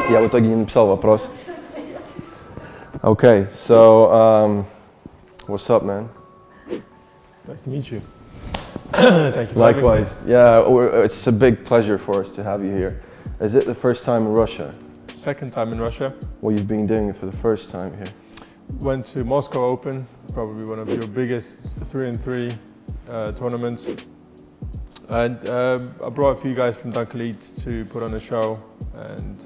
Я в итоге не написал вопрос. Okay, so what's up, man? Nice to meet you. Thank you. Likewise. Yeah, it's a big pleasure for us to have you here. Is it the first time in Russia? Second time in Russia. What you've been doing for the first time here? Went to Moscow Open, probably one of your biggest 3-on-3 tournaments. And I brought a few guys from Dunk Elite to put on a show and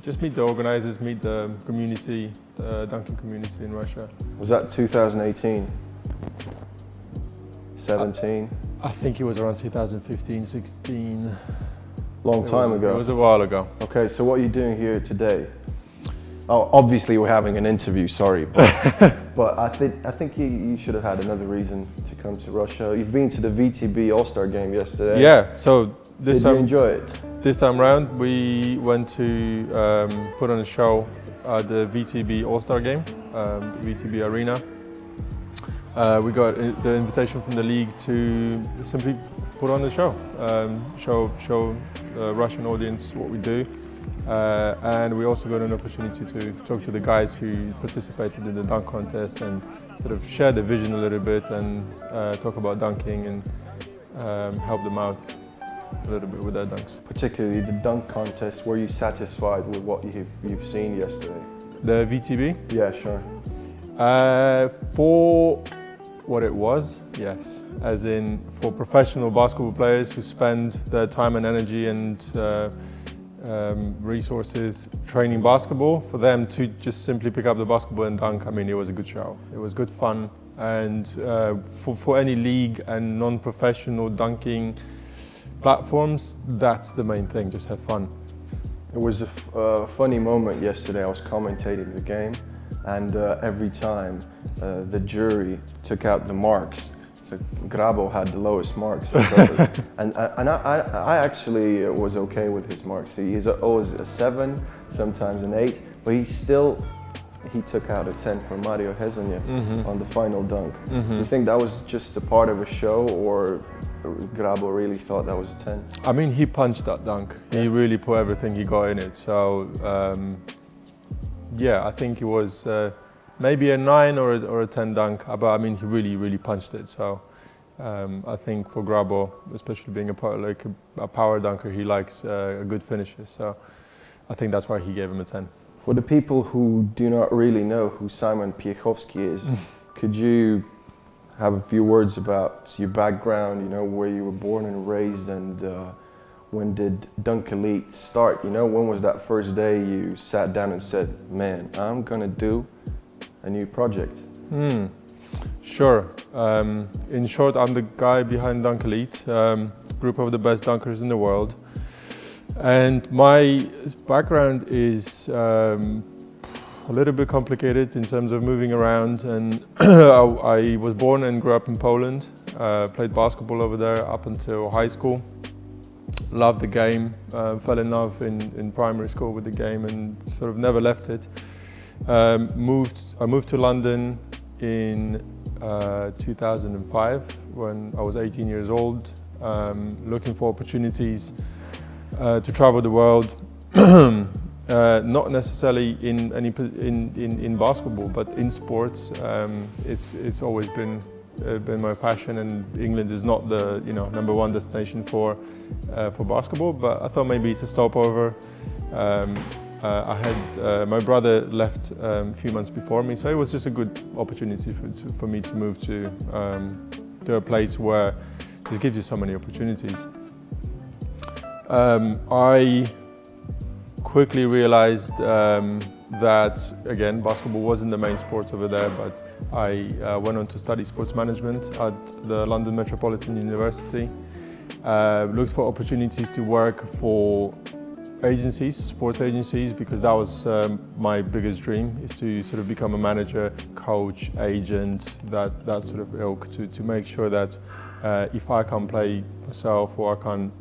just meet the organizers, meet the community, the dunking community in Russia. Was that 2018? 17? I think it was around 2015, 16. Long time ago. It was a while ago. Okay, so what are you doing here today? Oh, obviously we're having an interview, sorry. But I think you should have had another reason to come to Russia. You've been to the VTB All-Star game yesterday. Yeah, so this time, did you enjoy it? This time round we went to put on a show at the VTB All-Star game, the VTB Arena. We got the invitation from the league to simply put on the show, show the Russian audience what we do. And we also got an opportunity to talk to the guys who participated in the dunk contest and sort of share the vision a little bit and talk about dunking and help them out a little bit with their dunks. Particularly the dunk contest, were you satisfied with what you've seen yesterday? The VTB? Yeah, sure. For what it was, yes. As in for professional basketball players who spend their time and energy and resources training basketball, for them to just simply pick up the basketball and dunk, I mean, it was a good show. It was good fun. And for any league and non-professional dunking platforms, that's the main thing, just have fun. It was a funny moment yesterday. I was commentating the game, and every time the jury took out the marks, so Grabo had the lowest marks. and I actually was okay with his marks. He's always a 7, sometimes an 8, but he took out a 10 for Mario Hezonja on the final dunk. Do you think that was just a part of a show, or Grabo really thought that was a 10? I mean, he punched that dunk. Yeah. He really put everything he got in it. So yeah, I think it was maybe a 9 or a 10 dunk, but I mean, he really punched it. So I think for Grabo, especially being a power dunker, he likes a good finishes. So I think that's why he gave him a 10. For the people who do not really know who Sаймон Пьеховски is, could you have a few words about your background, you know, where you were born and raised, and when did Dunk Elite start? You know, when was that first day you sat down and said, man, I'm gonna do a new project? Sure. In short, I'm the guy behind Dunk Elite, group of the best dunkers in the world. And my background is a little bit complicated in terms of moving around, and I was born and grew up in Poland, played basketball over there up until high school. Loved the game, fell in love in primary school with the game and sort of never left it. I moved to London in 2005 when I was 18 years old, looking for opportunities to travel the world. Not necessarily in basketball, but in sports. It's always been my passion, and England is not the #1 destination for basketball. But I thought maybe it's a stopover. I had my brother left a few months before me, so it was just a good opportunity for me to move to a place where it just gives you so many opportunities. I quickly realized that, again, basketball wasn't the main sport over there, but I went on to study sports management at the London Metropolitan University. Looked for opportunities to work for agencies, sports agencies, because that was my biggest dream, is to sort of become a manager, coach, agent, that sort of ilk, to make sure that if I can play myself, or I can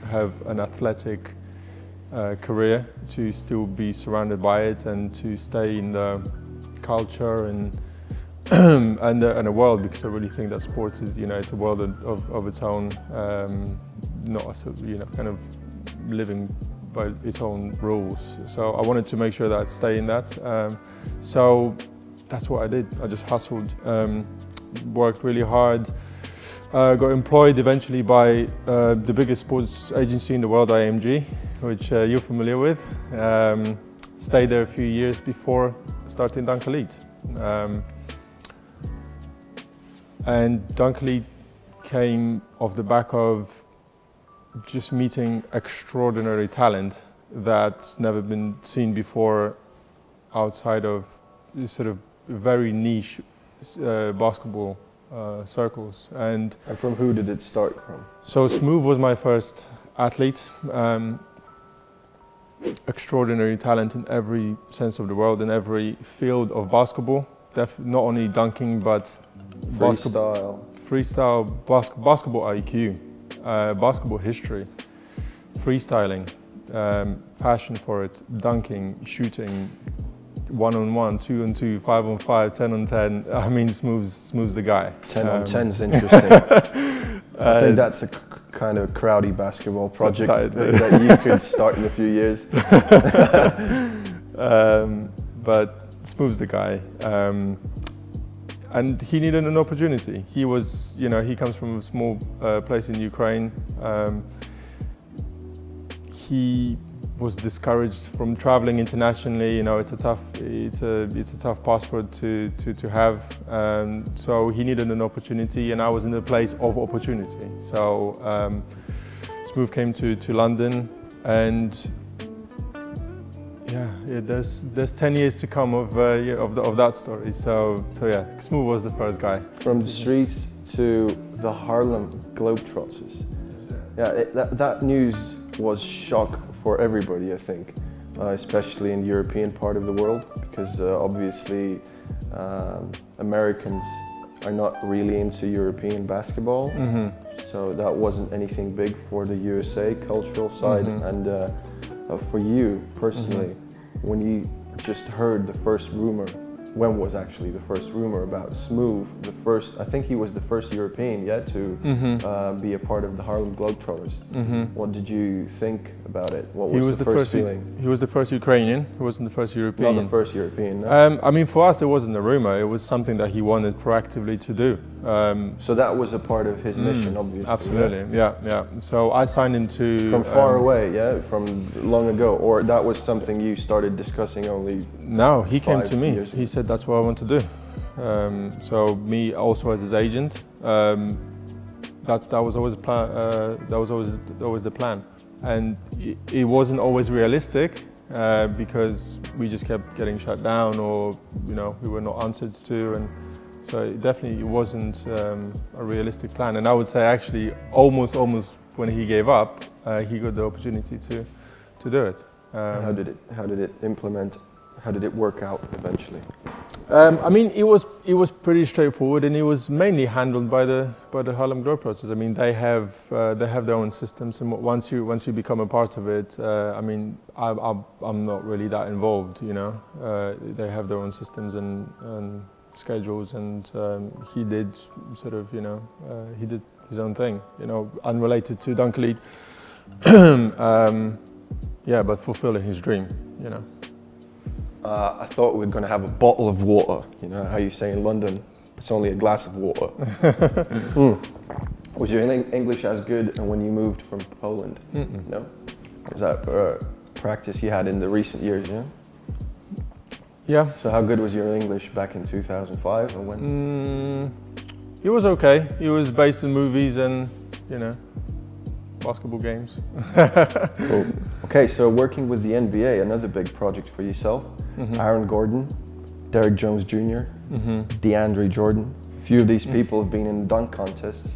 have an athletic career, to still be surrounded by it and to stay in the culture and and a world, because I really think that sports is, it's a world of its own, not a, kind of living by its own rules. So I wanted to make sure that I'd stay in that. So that's what I did. I just hustled, worked really hard, got employed eventually by the biggest sports agency in the world, IMG, which you're familiar with. Stayed there a few years before starting Dunk Elite. And Dunk Elite came off the back of just meeting extraordinary talent that's never been seen before outside of sort of very niche basketball circles. And from who did it start from? So Smooth was my first athlete. Extraordinary talent in every sense of the word, in every field of basketball. Not only dunking, but freestyle, basketball IQ, basketball history, freestyling, passion for it, dunking, shooting, 1-on-1, 2-on-2, 5-on-5, 10-on-10. I mean, Smooth's the guy. 10-on-10 is interesting. I think that's a kind of crowdy basketball project that you could start in a few years. But Smooth's the guy. And he needed an opportunity. He was, he comes from a small place in Ukraine. He was discouraged from traveling internationally. It's a tough passport to have. So he needed an opportunity, and I was in a place of opportunity. So Smooth came to London, and there's 10 years to come of that story. So yeah, Smooth was the first guy. From the streets to the Harlem Globetrotters. Yeah, that news was shock for everybody, I think, especially in the European part of the world, because obviously Americans are not really into European basketball. So that wasn't anything big for the USA cultural side. And for you personally, when you just heard the first rumor, when was actually the first rumor about Smooth? I think he was the first European yet to be a part of the Harlem Globetrotters. What did you think about it? What was the first feeling? He was the first Ukrainian. He wasn't the first European. Not the first European, no? I mean, for us, it wasn't a rumor. It was something that he wanted proactively to do. So that was a part of his mission, obviously. Absolutely, yeah. So I signed him to... From far away, yeah? From long ago? Or that was something you started discussing only... No, he came to me. He said, that's what I want to do. So me also as his agent, that was always the plan. And it wasn't always realistic because we just kept getting shut down, or we were not answered to, and so it definitely wasn't a realistic plan. And I would say actually almost when he gave up, he got the opportunity to do it. How did it work out eventually? I mean, it was pretty straightforward, and it was mainly handled by the Harlem Globetrotters. I mean, they have their own systems, and once you become a part of it, I mean, I'm not really that involved. They have their own systems and schedules, and he did sort of he did his own thing, unrelated to Dunk Elite. Yeah, but fulfilling his dream, I thought we were going to have a bottle of water. How you say in London, it's only a glass of water. Was your English as good when you moved from Poland? No? Was that practice you had in the recent years, yeah? Yeah. So how good was your English back in 2005 or when? It was okay. It was based on movies and, basketball games. Cool. Okay, so working with the NBA, another big project for yourself. Aaron Gordon, Derrick Jones Jr., DeAndre Jordan. A few of these people have been in dunk contests.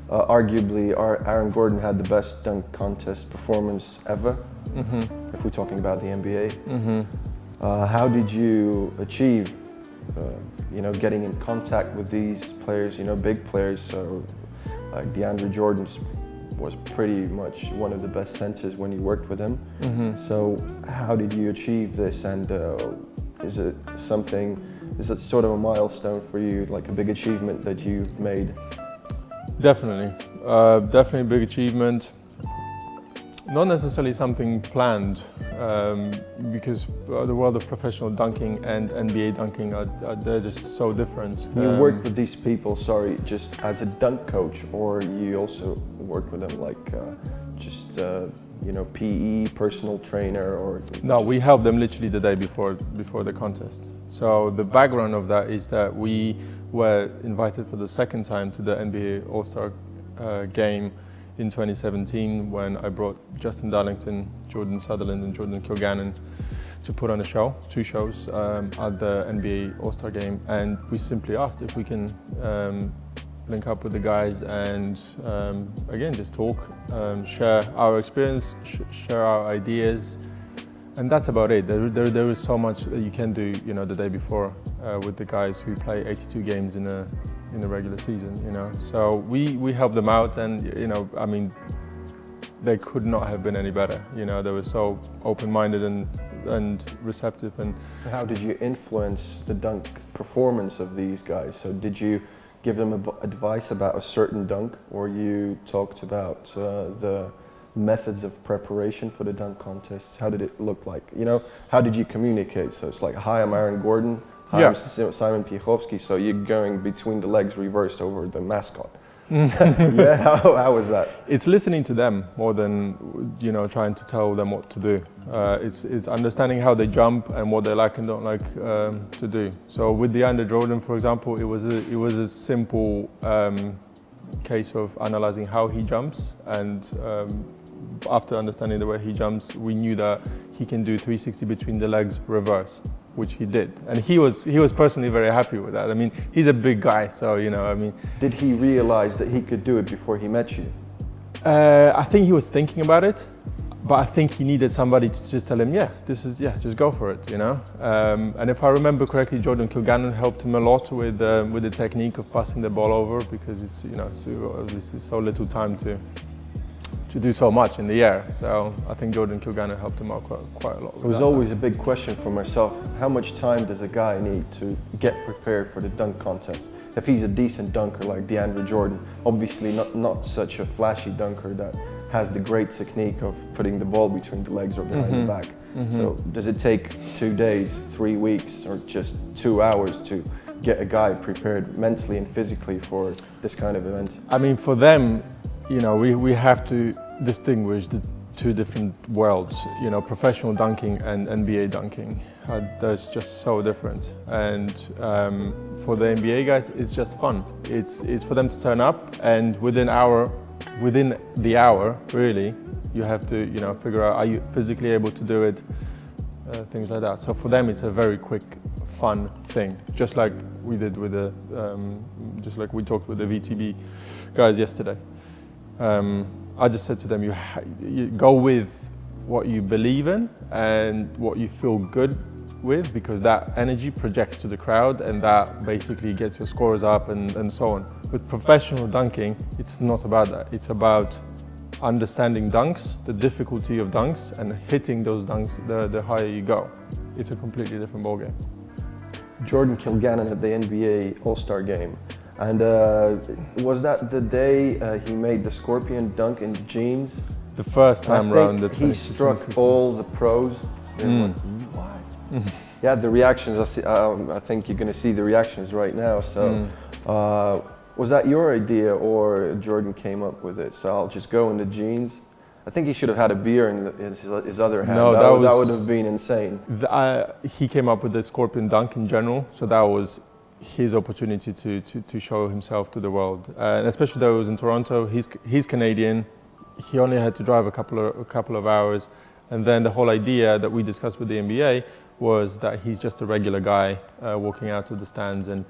Arguably, Aaron Gordon had the best dunk contest performance ever, if we're talking about the NBA. How did you achieve, getting in contact with these players, big players? So, like DeAndre Jordan was pretty much one of the best centers when you worked with him. So, how did you achieve this? And is it sort of a milestone for you, like a big achievement that you've made? Definitely, definitely a big achievement. not necessarily something planned, because the world of professional dunking and NBA dunking they're just so different. You work with these people, sorry, just as a dunk coach, or you also work with them like you know, PE, personal trainer, or? No, we help them literally the day before the contest. So the background of that is that we were invited for the second time to the NBA All-Star game in 2017 when I brought Justin Darlington, Jordan Sutherland and Jordan Kilgannon to put on a show, 2 shows at the NBA All-Star game, and we simply asked if we can link up with the guys and again just talk, share our experience, share our ideas, and that's about it. There is so much that you can do, you know, the day before with the guys who play 82 games in a regular season, you know. So we help them out, and you know, I mean, they could not have been any better. You know, they were so open-minded and receptive. And how did you influence the dunk performance of these guys? So did you give them advice about a certain dunk, or you talked about the methods of preparation for the dunk contests? How did it look like? You know, how did you communicate? So it's like, hi, I'm Aaron Gordon. Hi, I'm Sаймон Пьеховски. So you're going between the legs reversed over the mascot. Yeah, how was that? It's listening to them more than, you know, trying to tell them what to do. It's understanding how they jump and what they like and don't like to do. So with the Under Jordan, for example, it was a simple case of analyzing how he jumps, and after understanding the way he jumps, we knew that he can do 360 between the legs reverse, which he did, and he was personally very happy with that. I mean, he's a big guy, so you know, I mean. Did he realize that he could do it before he met you? I think he was thinking about it, but I think he needed somebody to just tell him, just go for it, you know. And if I remember correctly, Jordan Kilgannon helped him a lot with the technique of passing the ball over, because it's, you know, obviously so little time to do so much in the air. So I think Jordan Kilgannon helped him out quite a lot. It was always a big question for myself. How much time does a guy need to get prepared for the dunk contest? If he's a decent dunker like DeAndre Jordan, obviously not such a flashy dunker that has the great technique of putting the ball between the legs or behind the back. So does it take 2 days, 3 weeks, or just 2 hours to get a guy prepared mentally and physically for this kind of event? I mean, for them, you know, we have to distinguish the 2 different worlds, you know, professional dunking and NBA dunking. That's just so different. And for the NBA guys, it's just fun. It's for them to turn up, and within the hour, really, you have to, you know, figure out, are you physically able to do it, things like that. So for them, it's a very quick, fun thing, just like we did with just like we talked with the VTB guys yesterday. I just said to them, you go with what you believe in and what you feel good with, because that energy projects to the crowd, and that basically gets your scores up and so on. With professional dunking, it's not about that. It's about understanding dunks, the difficulty of dunks, and hitting those dunks the higher you go. It's a completely different ballgame. Jordan Kilgannon at the NBA All-Star game. And was that the day he made the scorpion dunk in jeans? The first time around. He struck all the pros. Like, why? Yeah, the reactions, I think you're going to see the reactions right now. So was that your idea, or Jordan came up with it? So I'll just go in the jeans. I think he should have had a beer in his other hand. No, that would have been insane. He came up with the scorpion dunk in general, so that was his opportunity to show himself to the world, and especially though it was in Toronto. He's Canadian. He only had to drive a couple of hours, and then the whole idea that we discussed with the NBA was that he's just a regular guy walking out of the stands and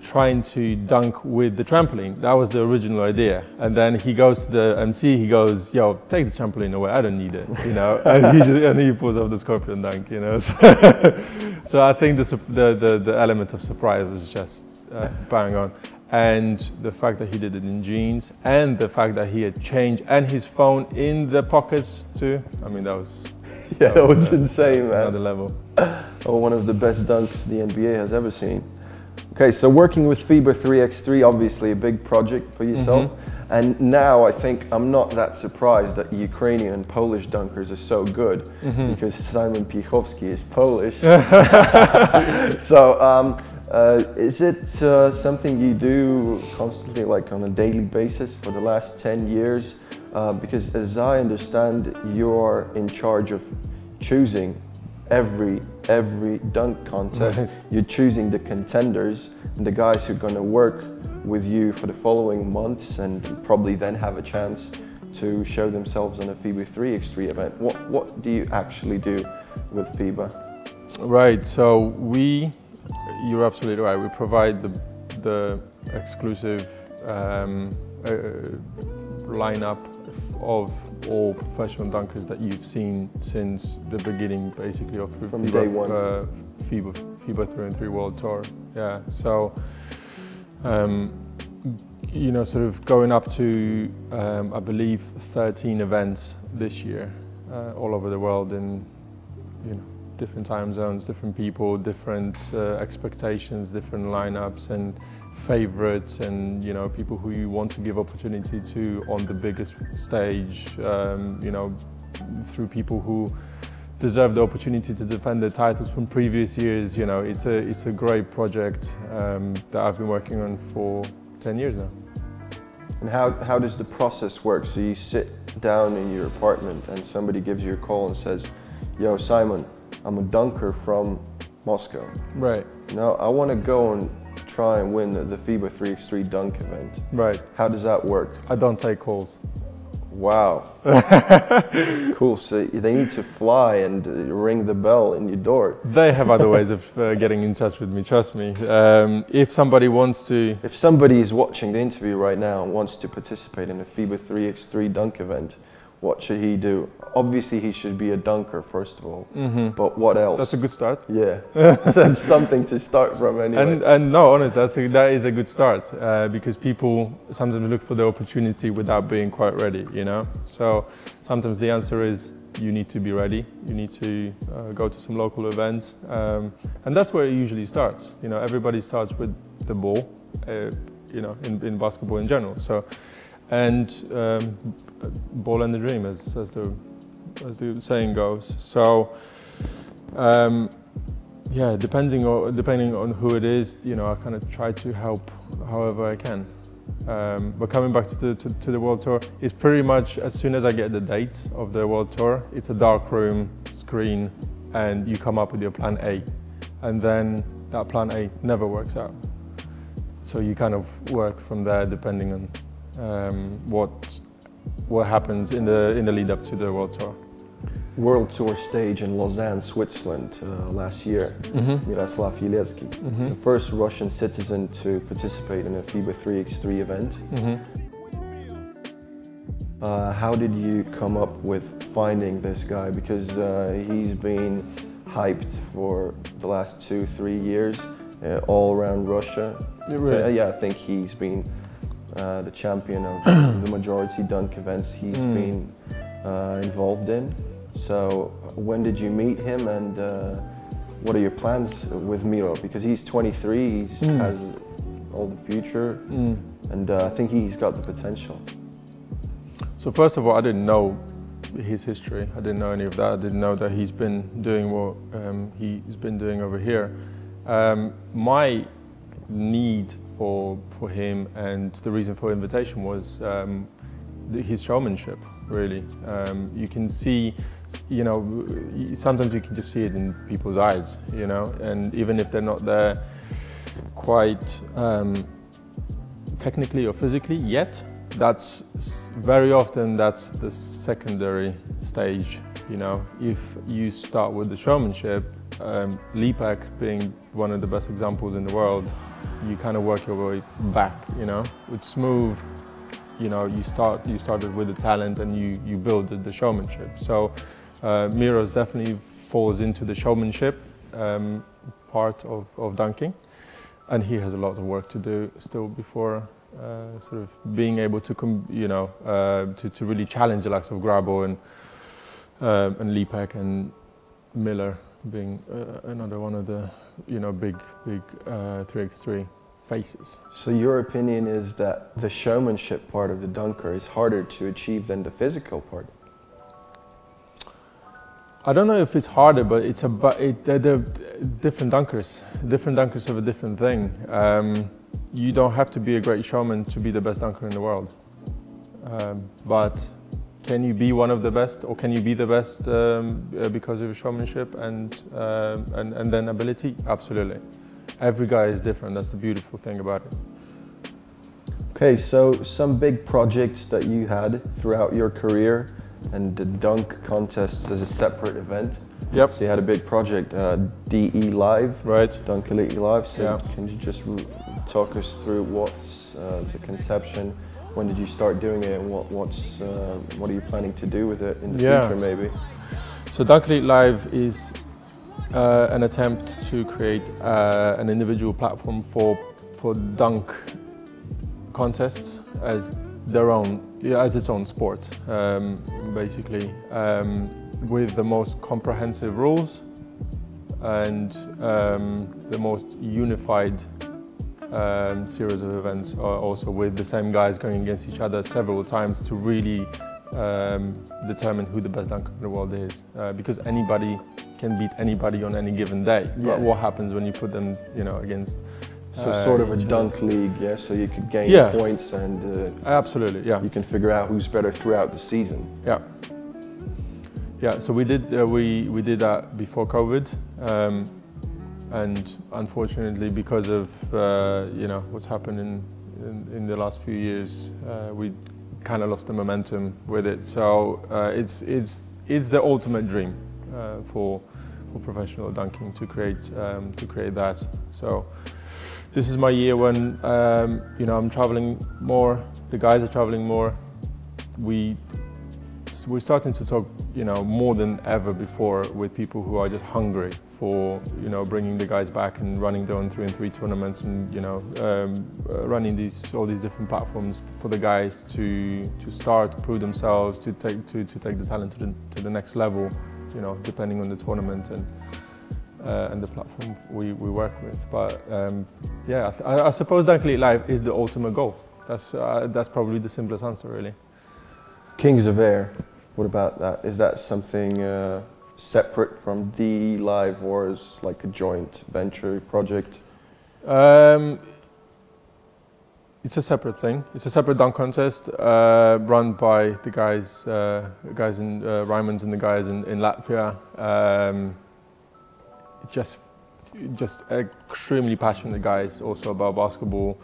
trying to dunk with the trampoline. That was the original idea. And then he goes to the MC, he goes, yo, take the trampoline away, I don't need it, you know. and he pulls off the scorpion dunk, you know. So I think the element of surprise was just bang on. And the fact that he did it in jeans, and the fact that he had changed, and his phone in the pockets too. I mean, that was insane, man. Another level. Oh, one of the best dunks the NBA has ever seen. Okay, so working with Fiba 3x3, obviously a big project for yourself. And now I think I'm not that surprised that Ukrainian and Polish dunkers are so good, because Sаймон Пьеховски is Polish. So is it something you do constantly, like on a daily basis for the last 10 years? Because as I understand, you're in charge of choosing every dunk contest. Right. You're choosing the contenders and the guys who are going to work with you for the following months and probably then have a chance to show themselves on a Fiba 3x3 event. What do you actually do with Fiba? Right, so you're absolutely right, we provide the exclusive lineup of all professional dunkers that you've seen since the beginning, basically, of From Fiba, day one. Fiba 3x3 World Tour. Yeah, so you know, sort of going up to I believe 13 events this year, all over the world, in different time zones, different people, different expectations, different lineups and favorites, and people who you want to give opportunity to on the biggest stage, through people who deserve the opportunity to defend their titles from previous years. It's a great project that I've been working on for 10 years now. And how does the process work? So you sit down in your apartment and somebody gives you a call and says, "Yo, Simon, I'm a dunker from Moscow. Right. Now I want to go and try and win the Fiba 3x3 dunk event." Right. How does that work? I don't take calls. Wow. Cool. So they need to fly and ring the bell in your door. They have other ways of getting in touch with me, trust me. If somebody wants to... If somebody is watching the interview right now and wants to participate in a Fiba 3x3 dunk event, what should he do? Obviously he should be a dunker first of all, but what else? That's a good start. Yeah, that's something to start from anyway. And no, honestly, that is a good start, because people sometimes look for the opportunity without being quite ready, So sometimes the answer is you need to be ready, you need to go to some local events, and that's where it usually starts. Everybody starts with the ball, in basketball in general. So, and ball and the dream, as the saying goes. So, yeah, depending on who it is, I kind of try to help however I can. But coming back to the World Tour, it's pretty much as soon as I get the dates of the World Tour, it's a dark room screen, and you come up with your plan A, and then that plan A never works out. So you kind of work from there, depending on what happens in the lead up to the World Tour. World Tour stage in Lausanne, Switzerland last year, Miroslav Yeletsky, the first Russian citizen to participate in a Fiba 3x3 event. How did you come up with finding this guy? Because he's been hyped for the last 2-3 years all around Russia. Really? Yeah, I think he's been the champion of the majority dunk events he's been involved in. So when did you meet him, and what are your plans with Miro? Because he's 23, he has all the future, and I think he's got the potential. So first of all, I didn't know his history. I didn't know any of that. I didn't know that he's been doing what he's been doing over here. My need for him, and the reason for invitation was his showmanship, really. You can see, sometimes you can just see it in people's eyes, and even if they're not there quite technically or physically yet, that's very often that's the secondary stage. If you start with the showmanship, Lipek being one of the best examples in the world, you kind of work your way back, with Smooth, you started with the talent and you build the showmanship. So Miros definitely falls into the showmanship part of dunking, and he has a lot of work to do still before sort of being able to to really challenge the likes of Grabo and Lipek, and Miller being another one of the big 3x3 faces. So your opinion is that the showmanship part of the dunker is harder to achieve than the physical part? I don't know if it's harder, but it's they're different dunkers. Different dunkers have a different thing. You don't have to be a great showman to be the best dunker in the world. But can you be one of the best, or can you be the best because of your showmanship and then ability? Absolutely. Every guy is different. That's the beautiful thing about it. Okay, so some big projects that you had throughout your career, and the dunk contests as a separate event. Yep. So you had a big project, DE Live. Right. Dunk Elite Live. So yeah. Can you just talk us through what's the conception? When did you start doing it, and what are you planning to do with it in the future, maybe? So Dunk Elite Live is an attempt to create an individual platform for dunk contests as their own, as its own sport, basically, with the most comprehensive rules and the most unified series of events, also with the same guys going against each other several times to really determine who the best dunker in the world is, because anybody can beat anybody on any given day. Yeah. But what happens when you put them, against? So sort of a dunk league, yeah. So you could gain points and absolutely, yeah. You can figure out who's better throughout the season. Yeah. Yeah. So we did we did that before COVID, and unfortunately, because of what's happened in the last few years, we kind of lost the momentum with it. So it's the ultimate dream for professional dunking to create that. So this is my year when I'm traveling more. The guys are traveling more. We're starting to talk, more than ever before with people who are just hungry for, bringing the guys back and running their own 3-on-3 tournaments and, running all these different platforms for the guys to start, to prove themselves, to take the talent to the next level, depending on the tournament and the platform we work with. But I suppose Dunk Elite Live is the ultimate goal. That's probably the simplest answer, really. Kings of Air, what about that? Is that something separate from DE Live, or is like a joint venture project? It's a separate thing. It's a separate dunk contest run by the guys in Raimons and the guys in Latvia. Just extremely passionate guys, also about basketball.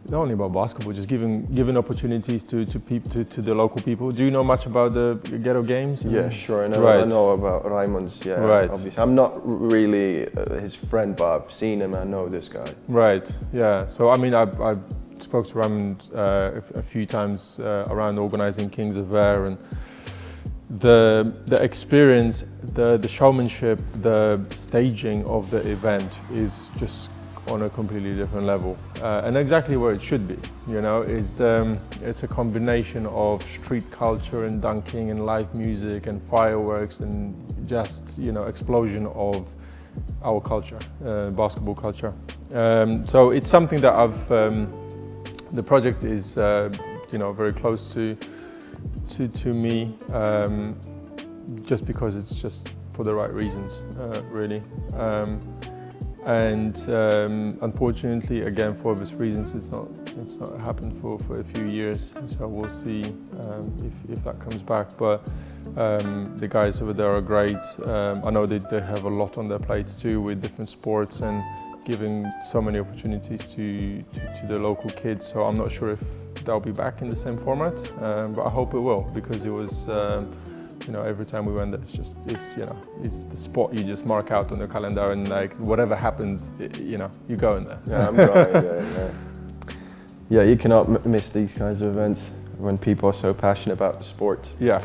Not only about basketball, just giving opportunities to the local people. Do you know much about the ghetto games? Yeah, sure. I know about Raimons. Yeah, right. Obviously, I'm not really his friend, but I've seen him. I know this guy. Right. Yeah. So I mean, I spoke to Raimond a few times around organising Kings of Air, and the experience, the showmanship, the staging of the event is just on a completely different level, and exactly where it should be. It's a combination of street culture and dunking and live music and fireworks and just explosion of our culture, basketball culture. So it's something that the project is very close to me, just because it's just for the right reasons, really. And unfortunately, again, for obvious reasons, it's not happened for a few years. So we'll see if that comes back. But the guys over there are great. I know they have a lot on their plates too, with different sports and giving so many opportunities to the local kids. So I'm not sure if they'll be back in the same format, but I hope it will, because it was. Every time we went there, it's the spot you just mark out on the calendar, and like whatever happens, you go in there. Yeah, I'm going there. Yeah, you cannot miss these kinds of events when people are so passionate about the sport. Yeah.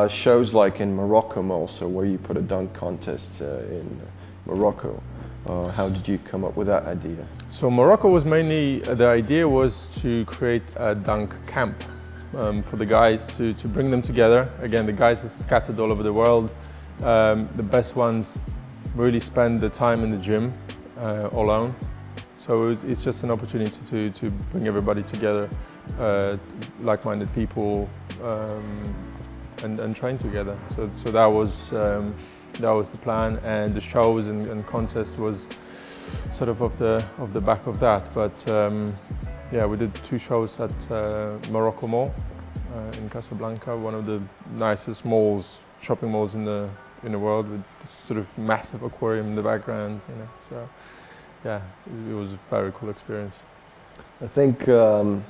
Shows like in Morocco also, where you put a dunk contest in Morocco. How did you come up with that idea? So Morocco was mainly, the idea was to create a dunk camp. For the guys to bring them together. Again, the guys are scattered all over the world. The best ones really spend the time in the gym alone. So it's just an opportunity to bring everybody together, like-minded people, and train together. So that was the plan, and the shows and contest was sort of the back of that. But yeah, we did 2 shows at Morocco Mall in Casablanca, one of the nicest malls, shopping malls in the world, with this sort of massive aquarium in the background. You know, so yeah, it was a very cool experience. I think the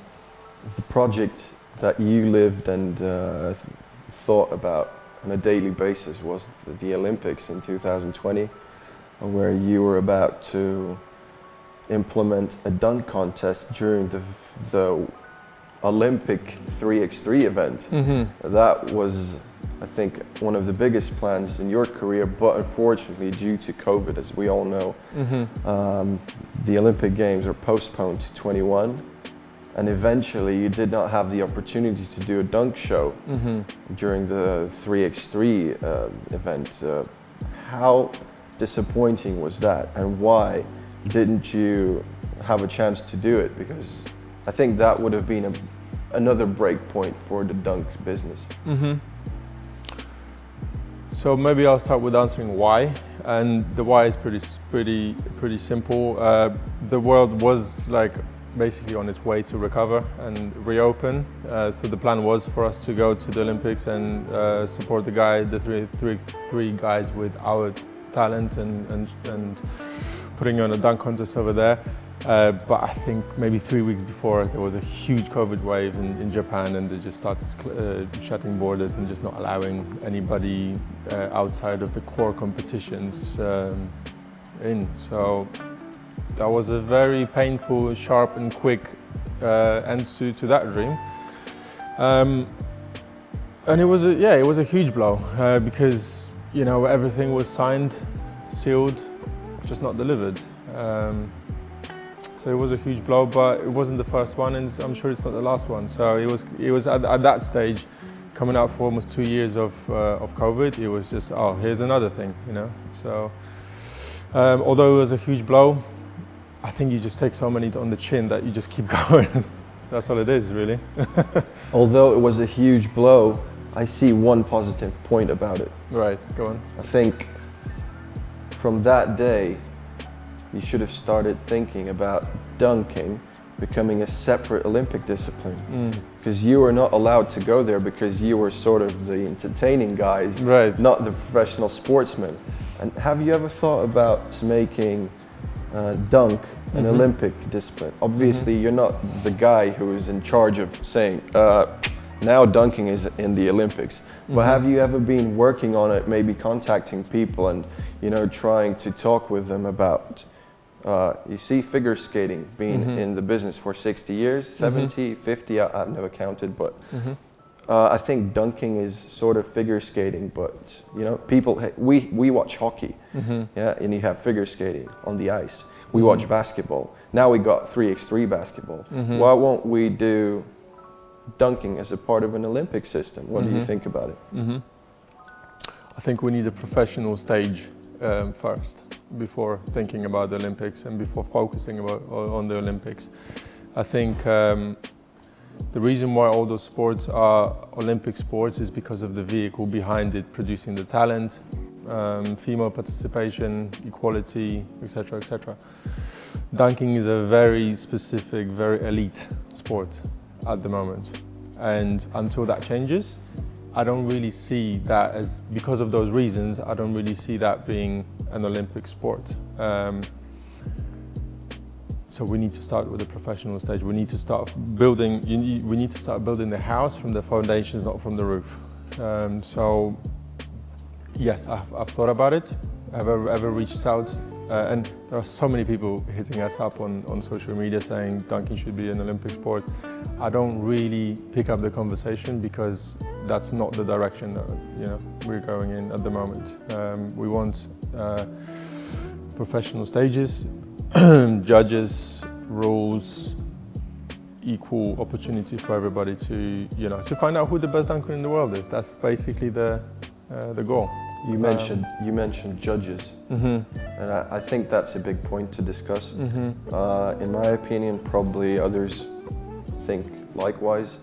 project that you lived and thought about on a daily basis was the Olympics in 2020, where you were about to implement a dunk contest during the Olympic 3x3 event. That was, I think, one of the biggest plans in your career, but unfortunately, due to COVID, as we all know, the Olympic Games were postponed to 21, and eventually you did not have the opportunity to do a dunk show during the 3x3 event. How disappointing was that, and why didn't you have a chance to do it? Because I think that would have been another break point for the dunk business. So maybe I'll start with answering why, and the why is pretty simple. The world was like basically on its way to recover and reopen. So the plan was for us to go to the Olympics and support the 3x3 guys with our talent and putting on a dunk contest over there. But I think maybe 3 weeks before, there was a huge COVID wave in Japan, and they just started shutting borders and just not allowing anybody outside of the core competitions in. So that was a very painful, sharp and quick end to that dream. And it was a huge blow because, you know, everything was signed, sealed, just not delivered. So it was a huge blow, but it wasn't the first one, and I'm sure it's not the last one. So it was at that stage, coming out for almost 2 years of COVID, it was just, oh, here's another thing, you know. So although it was a huge blow, I think you just take so many on the chin that you just keep going. That's all it is, really. Although it was a huge blow, I see one positive point about it. Right, go on. I think from that day, you should have started thinking about dunking becoming a separate Olympic discipline. Because you were not allowed to go there because you were sort of the entertaining guys, right, not the professional sportsmen. And have you ever thought about making dunk an Olympic discipline? Obviously, you're not the guy who is in charge of saying, now dunking is in the Olympics. But have you ever been working on it, maybe contacting people and, you know, trying to talk with them about, you see, figure skating being in the business for 60 years, 70, 50, I've never counted, but I think dunking is sort of figure skating, but, you know, people, we watch hockey, yeah, and you have figure skating on the ice. We watch basketball. Now we got 3x3 basketball. Why won't we do dunking as a part of an Olympic system? What do you think about it? I think we need a professional stage first before thinking about the Olympics and before focusing on the Olympics. I think the reason why all those sports are Olympic sports is because of the vehicle behind it, producing the talent, female participation, equality, etc., etc. Dunking is a very specific, very elite sport at the moment, and until that changes, I don't really see that as, because of those reasons, I don't really see that being an Olympic sport. So we need to start with the professional stage. We need to start building. We need to start building the house from the foundations, not from the roof. So yes, I've thought about it. I've ever reached out, and there are so many people hitting us up on social media saying dunking should be an Olympic sport. I don't really pick up the conversation because that's not the direction that, you know, we're going in at the moment. We want professional stages, judges, rules, equal opportunity for everybody to, you know, to find out who the best dunker in the world is. That's basically the goal. You mentioned judges, and I think that's a big point to discuss. In my opinion, probably others think likewise.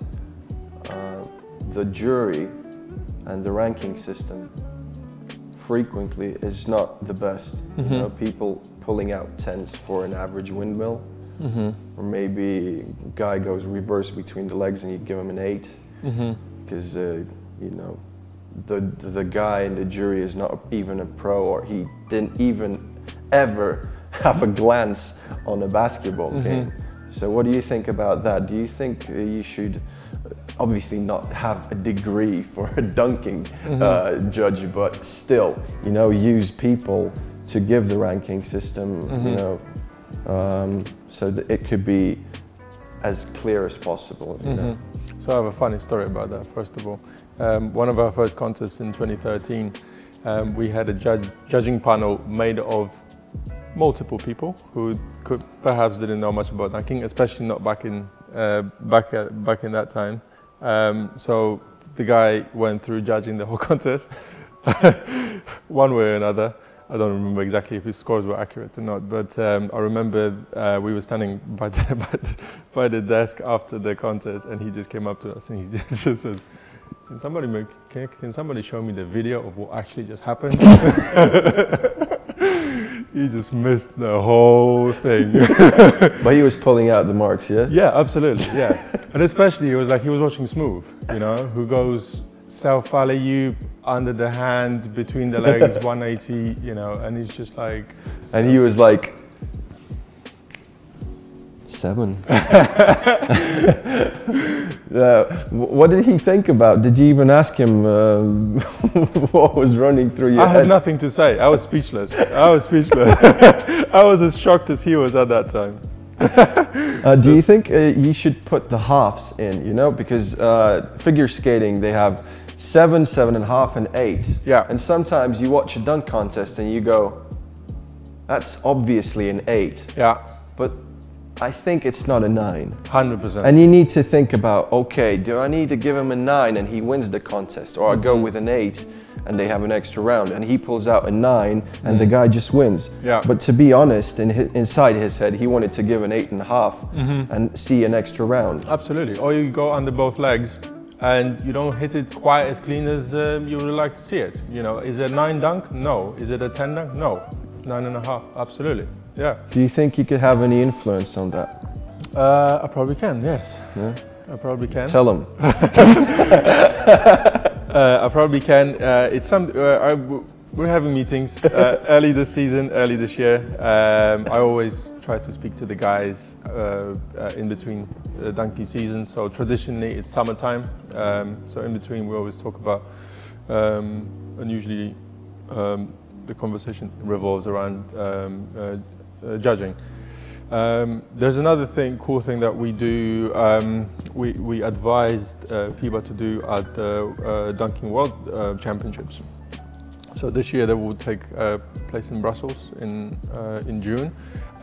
The jury and the ranking system frequently is not the best. You know, people pulling out 10s for an average windmill, or maybe a guy goes reverse between the legs and you give him an 8, because you know, the guy in the jury is not even a pro, or he didn't even ever have a glance on a basketball game. So what do you think about that? Do you think you should obviously not have a degree for a dunking judge, but still, you know, use people to give the ranking system, you know, so that it could be as clear as possible, you know? So I have a funny story about that, first of all. One of our first contests in 2013, we had a judging panel made of multiple people who perhaps didn't know much about dunking, especially not back in that time. So the guy went through judging the whole contest, one way or another. I don't remember exactly if his scores were accurate or not, but I remember we were standing by the desk after the contest, and he just came up to us and he just said, can somebody show me the video of what actually just happened? He just missed the whole thing. But he was pulling out the marks, yeah? Yeah, absolutely, yeah. And especially, it was like he was watching Smooth, you know, who goes self-alley-oop, under the hand, between the legs, 180, you know, and he's just like... And he was like... 7. What did he think about? Did you even ask him what was running through your head? I had nothing to say. I was speechless. I was speechless. I was as shocked as he was at that time. Do you think you should put the halves in, you know, because figure skating, they have 7, 7.5 and 8. Yeah. And sometimes you watch a dunk contest and you go, that's obviously an 8. Yeah. But I think it's not a 9. 100%. And you need to think about, okay, do I need to give him a 9 and he wins the contest? Or I go with an 8 and they have an extra round and he pulls out a 9 and the guy just wins. Yeah. But to be honest, inside his head, he wanted to give an 8.5 and see an extra round. Absolutely. Or you go under both legs and you don't hit it quite as clean as you would like to see it. You know, is it a 9 dunk? No. Is it a 10 dunk? No. 9.5. Absolutely. Yeah. Do you think you could have any influence on that? I probably can, yes. Yeah? I probably can. Tell him. I probably can. We're having meetings early this season, early this year. I always try to speak to the guys in between the dunking seasons. So traditionally it's summertime. So in between we always talk about, and usually the conversation revolves around judging. There's another cool thing that we do. We advised Fiba to do at the Dunking World Championships. So this year they will take place in Brussels in June.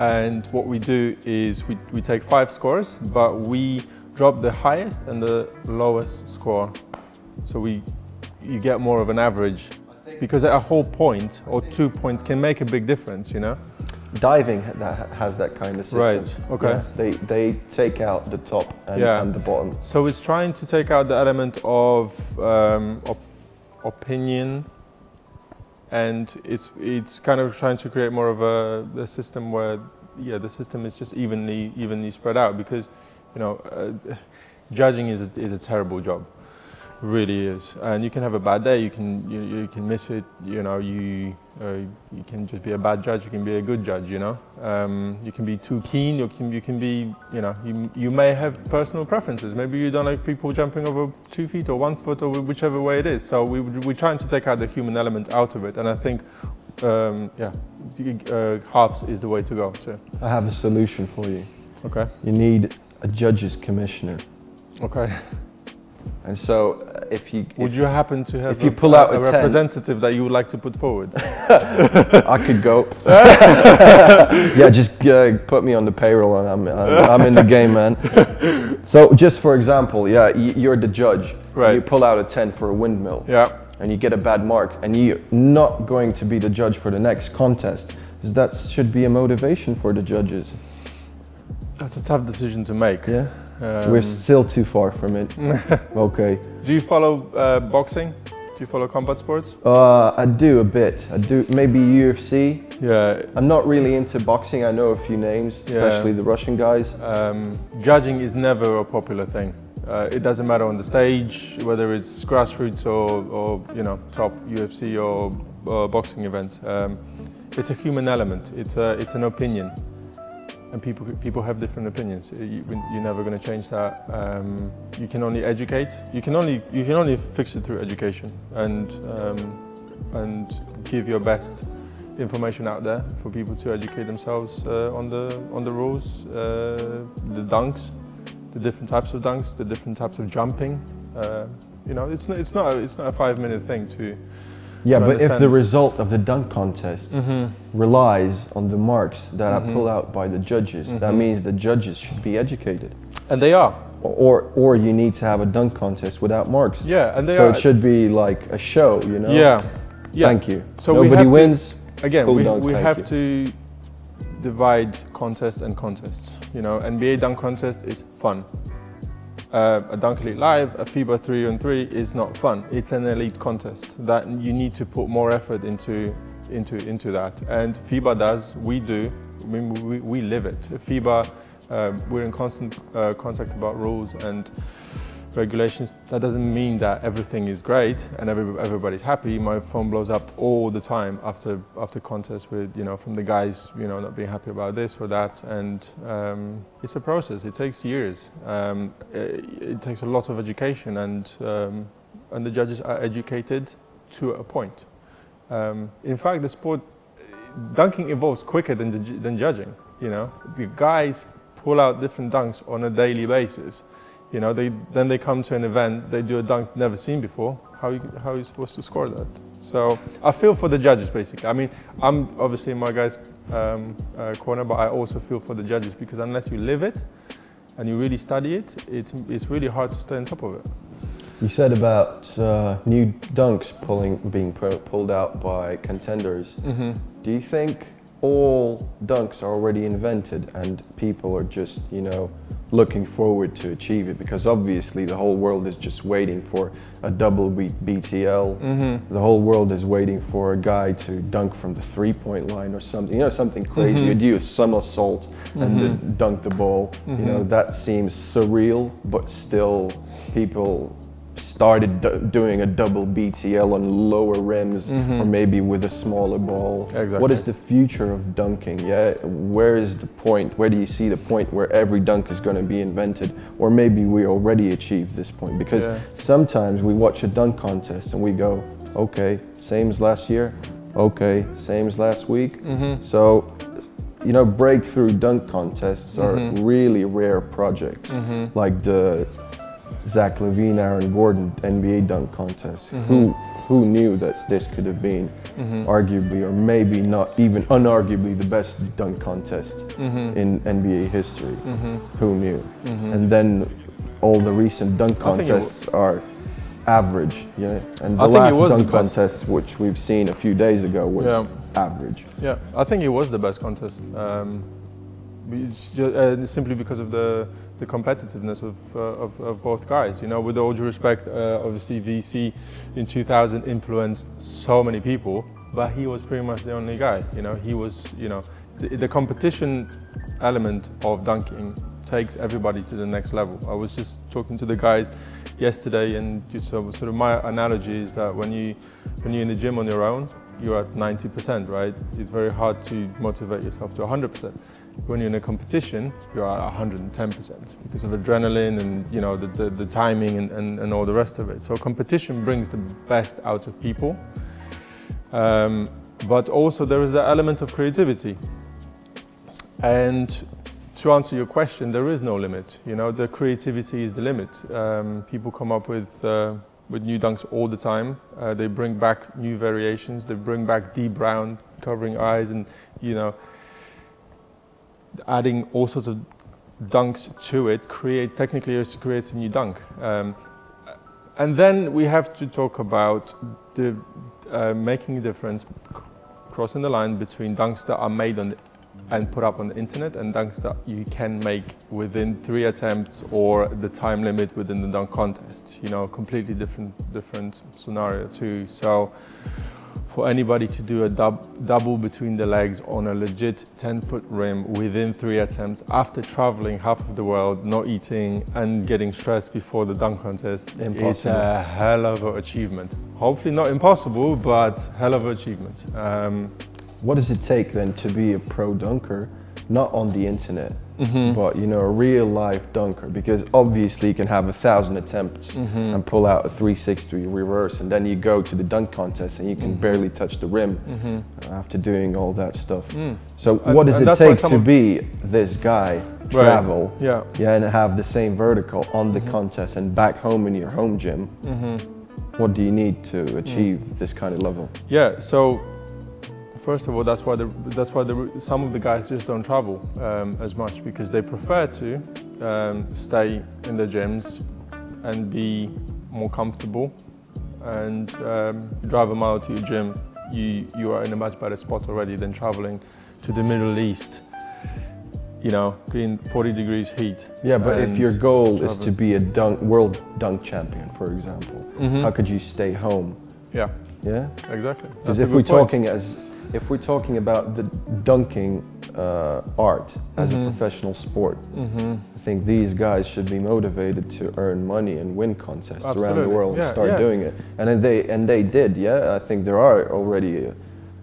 And what we do is we take 5 scores, but we drop the highest and the lowest score. So you get more of an average, because a whole point or 2 points can make a big difference, you know? Diving has that kind of system. Right, okay. Yeah, they take out the top and the bottom. So it's trying to take out the element of opinion, and it's kind of trying to create more of a system where, yeah, the system is just evenly spread out, because, you know, judging is a terrible job. Really is, and you can have a bad day. You can miss it. You know, you can just be a bad judge. You can be a good judge. You know, you can be too keen. You can be. You know, you may have personal preferences. Maybe you don't like people jumping over 2 feet or 1 foot or whichever way it is. So we're trying to take out the human element out of it, and I think, yeah, halves is the way to go too. I have a solution for you. Okay. You need a judges commissioner. Okay. And so, would you happen to have a representative that you would like to put forward? I could go. Yeah, just put me on the payroll, and I'm in the game, man. So, just for example, yeah, you're the judge. Right. You pull out a 10 for a windmill. Yeah. and you get a bad mark and you're not going to be the judge for the next contest, that should be a motivation for the judges. That's a tough decision to make. Yeah, we're still too far from it. Okay. Do you follow boxing? Do you follow combat sports? I do a bit. I do maybe UFC. Yeah. I'm not really into boxing. I know a few names, especially the Russian guys. Judging is never a popular thing. It doesn't matter on the stage, whether it's grassroots or you know, top UFC or boxing events. It's a human element. It's an opinion, and people have different opinions. You're never going to change that. You can only educate. You can only fix it through education and give your best information out there for people to educate themselves on the rules, the dunks, the different types of dunks, the different types of jumping. You know, it's not a 5-minute thing to. Yeah, but if the result of the dunk contest relies on the marks that are pulled out by the judges, that means the judges should be educated. And they are. Or you need to have a dunk contest without marks. Yeah, and they so are. So it should be like a show, you know? Yeah. Yeah. Thank you. So nobody wins. Again, we have to divide contest and contests. You know, NBA dunk contest is fun. A Dunk Elite Live, a Fiba 3-on-3 is not fun. It's an elite contest that you need to put more effort into that. And Fiba does, we do. I mean, we live it. Fiba, we're in constant contact about rules and regulations. That doesn't mean that everything is great and everybody's happy. My phone blows up all the time after contests with, you know, from the guys, you know, not being happy about this or that. And it's a process. It takes years. It takes a lot of education, and the judges are educated to a point. In fact, the sport dunking evolves quicker than judging. You know, the guys pull out different dunks on a daily basis. You know, then they come to an event, they do a dunk never seen before. How are you supposed to score that? So I feel for the judges, basically. I mean, I'm obviously in my guys' corner, but I also feel for the judges, because unless you live it and you really study it, it's really hard to stay on top of it. You said about new dunks being pulled out by contenders. Do you think all dunks are already invented and people are just, you know, looking forward to achieve it? Because obviously the whole world is just waiting for a double BTL. The whole world is waiting for a guy to dunk from the 3-point line or something, you know, something crazy. You do a somersault and then dunk the ball. You know, that seems surreal, but still people started doing a double BTL on lower rims, or maybe with a smaller ball. Exactly. What is the future of dunking? Yeah, where is the point? Where do you see the point where every dunk is going to be invented? Or maybe we already achieved this point? Because sometimes we watch a dunk contest and we go, okay, same as last year, okay, same as last week. So, you know, breakthrough dunk contests are really rare projects, like the Zach LaVine, Aaron Gordon NBA dunk contest. Who knew that this could have been arguably, or maybe not even unarguably, the best dunk contest in NBA history? Who knew? And then all the recent dunk contests are average, yeah. And the last dunk contest, which we've seen a few days ago, was average. Yeah, I think it was the best contest. Simply because of the competitiveness of both guys. You know, with all due respect, obviously VC in 2000 influenced so many people, but he was pretty much the only guy. You know, he was, you know, the competition element of dunking takes everybody to the next level. I was just talking to the guys yesterday, and sort of my analogy is that when you're in the gym on your own, you're at 90%, right? It's very hard to motivate yourself to 100%. When you're in a competition, you're at 110% because of adrenaline and, you know, the timing and all the rest of it. So competition brings the best out of people, but also there is the element of creativity. And to answer your question, there is no limit. You know, the creativity is the limit. People come up with new dunks all the time. They bring back new variations. They bring back deep brown covering eyes, and, you know, adding all sorts of dunks to it technically creates a new dunk. And then we have to talk about the making a difference, crossing the line between dunks that are made on and put up on the internet and dunks that you can make within 3 attempts or the time limit within the dunk contest. You know, completely different scenario too. So for anybody to do a double between the legs on a legit 10-foot rim within 3 attempts after traveling half of the world, not eating and getting stressed before the dunk contest, it's a hell of an achievement. Hopefully not impossible, but hell of an achievement. What does it take then to be a pro dunker, not on the internet, but you know, a real life dunker? Because obviously you can have 1,000 attempts and pull out a 360 reverse, and then you go to the dunk contest and you can barely touch the rim after doing all that stuff. So what does it take to be this guy, travel, and have the same vertical on the contest and back home in your home gym? What do you need to achieve this kind of level? Yeah, so first of all, that's why some of the guys just don't travel as much, because they prefer to stay in their gyms and be more comfortable and drive a mile to your gym. You are in a much better spot already than traveling to the Middle East, you know, being 40 degrees heat. Yeah, but if your goal is to be a world dunk champion, for example, how could you stay home? Yeah. Yeah? Exactly. Because if we're talking about the dunking art as a professional sport, I think these guys should be motivated to earn money and win contests around the world and start doing it. And they did, yeah. I think there are already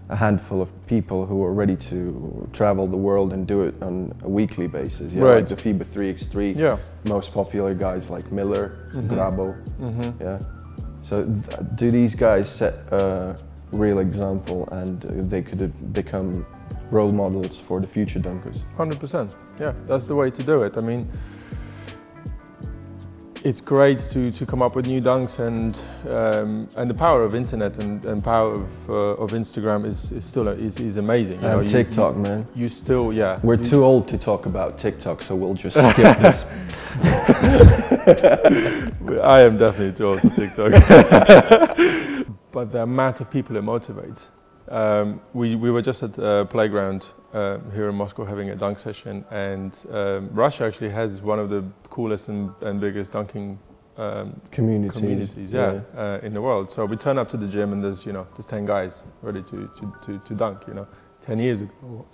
a handful of people who are ready to travel the world and do it on a weekly basis. Yeah, like the Fiba 3x3, most popular guys like Miller, Grabo. Yeah. So do these guys set a real example, and they could become role models for the future dunkers? 100%. Yeah, that's the way to do it. I mean, it's great to come up with new dunks, and the power of internet and power of Instagram is still is amazing. You know, TikTok, man. You still, We're too old to talk about TikTok, so we'll just skip this. I am definitely too old for TikTok. But the amount of people it motivates. We were just at a playground here in Moscow having a dunk session, and Russia actually has one of the coolest and biggest dunking communities in the world. So we turn up to the gym and there's 10 guys ready to dunk. 10 years ago,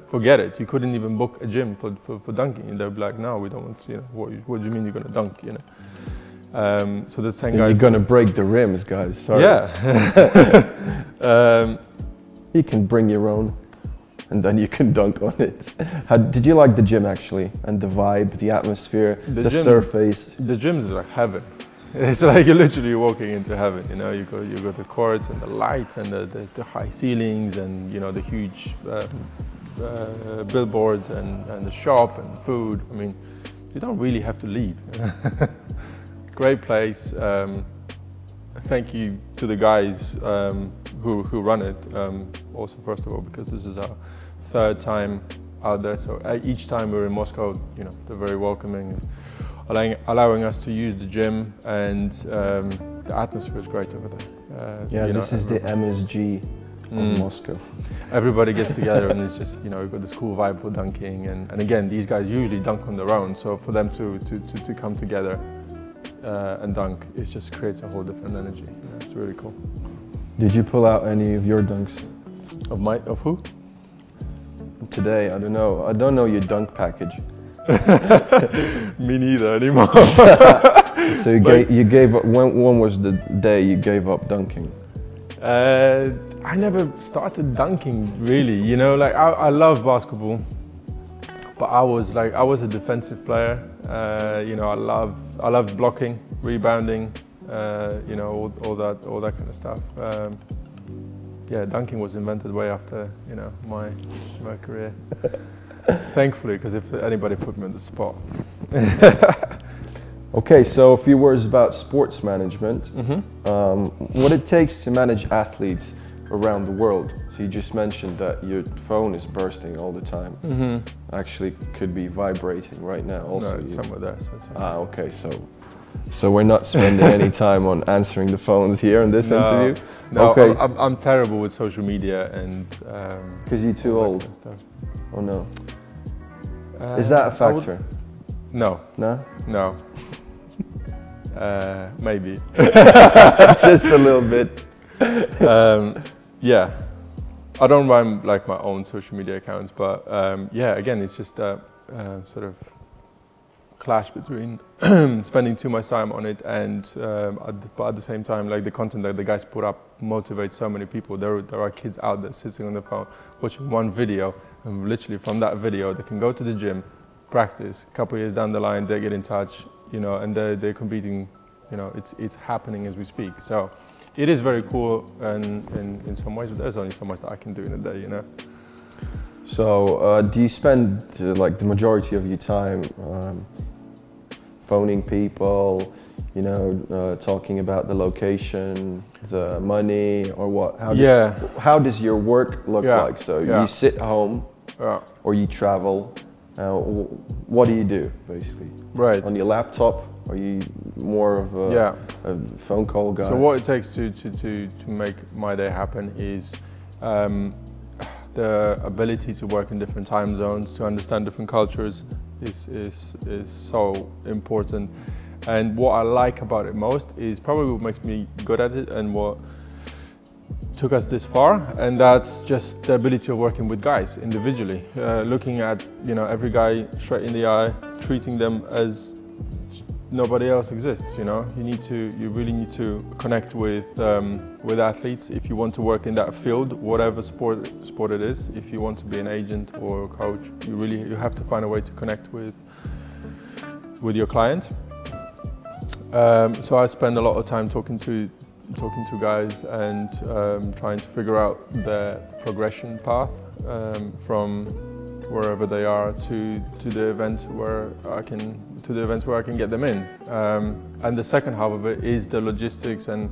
forget it. You couldn't even book a gym for dunking, and they'd be like, no, we don't want. What do you mean you're gonna dunk? So there's 10 guys. You're gonna break the rims, guys. Sorry. Yeah. You can bring your own, and then you can dunk on it. Did you like the gym actually, and the vibe, the atmosphere, the surface? The gym is like heaven. It's like you're literally walking into heaven. You got the courts and the lights and the high ceilings and the huge billboards and the shop and food. I mean, you don't really have to leave. Great place. Thank you to the guys who run it. Also, first of all, because this is our 3rd time out there. So each time we're in Moscow, they're very welcoming, allowing us to use the gym, and the atmosphere is great over there. This is the MSG of Moscow. Everybody gets together, and it's just we've got this cool vibe for dunking, and again, these guys usually dunk on their own, so for them to come together and dunk, it just creates a whole different energy. It's really cool. Did you pull out any of your dunks? Of who? Today, I don't know. I don't know your dunk package. Me neither anymore. So you gave up. When was the day you gave up dunking? I never started dunking really. Like I love basketball, but I was a defensive player. I loved blocking, rebounding, all that kind of stuff. Dunking was invented way after my career. Thankfully, because if anybody put me on the spot. Okay, so a few words about sports management. What it takes to manage athletes around the world. So you just mentioned that your phone is bursting all the time. Actually, could be vibrating right now. Also, no, it's somewhere there. So it's okay. So we're not spending any time on answering the phones here in this interview. No, okay. I'm terrible with social media and. Because you're too old. Kind of stuff. Oh no. Is that a factor? No. No? No. Maybe. Just a little bit. Yeah. I don't run like my own social media accounts, but yeah, again, it's just a sort of clash between spending too much time on it and but at the same time, like the content that the guys put up motivates so many people. There are kids out there sitting on the phone watching one video, and literally from that video they can go to the gym, practice. A couple of years down the line, they get in touch, you know, and they're competing. You know, it's happening as we speak. So it is very cool, and in some ways, but there's only so much that I can do in a day, you know. So do you spend like the majority of your time phoning people, you know, talking about the location, the money, or what? How does your work look like? So you sit home, or you travel. What do you do basically? Right. On your laptop? Are you more of a phone call guy? So what it takes to make my day happen is the ability to work in different time zones, to understand different cultures is so important. And what I like about it most is probably what makes me good at it and what took us this far, and that's just the ability of working with guys individually, looking at, you know, every guy straight in the eye, treating them as nobody else exists. You know, you really need to connect with athletes if you want to work in that field, whatever sport it is. If you want to be an agent or a coach, you have to find a way to connect with your client. So I spend a lot of time talking to guys and trying to figure out their progression path from wherever they are to the events where I can get them in. And the second half of it is the logistics and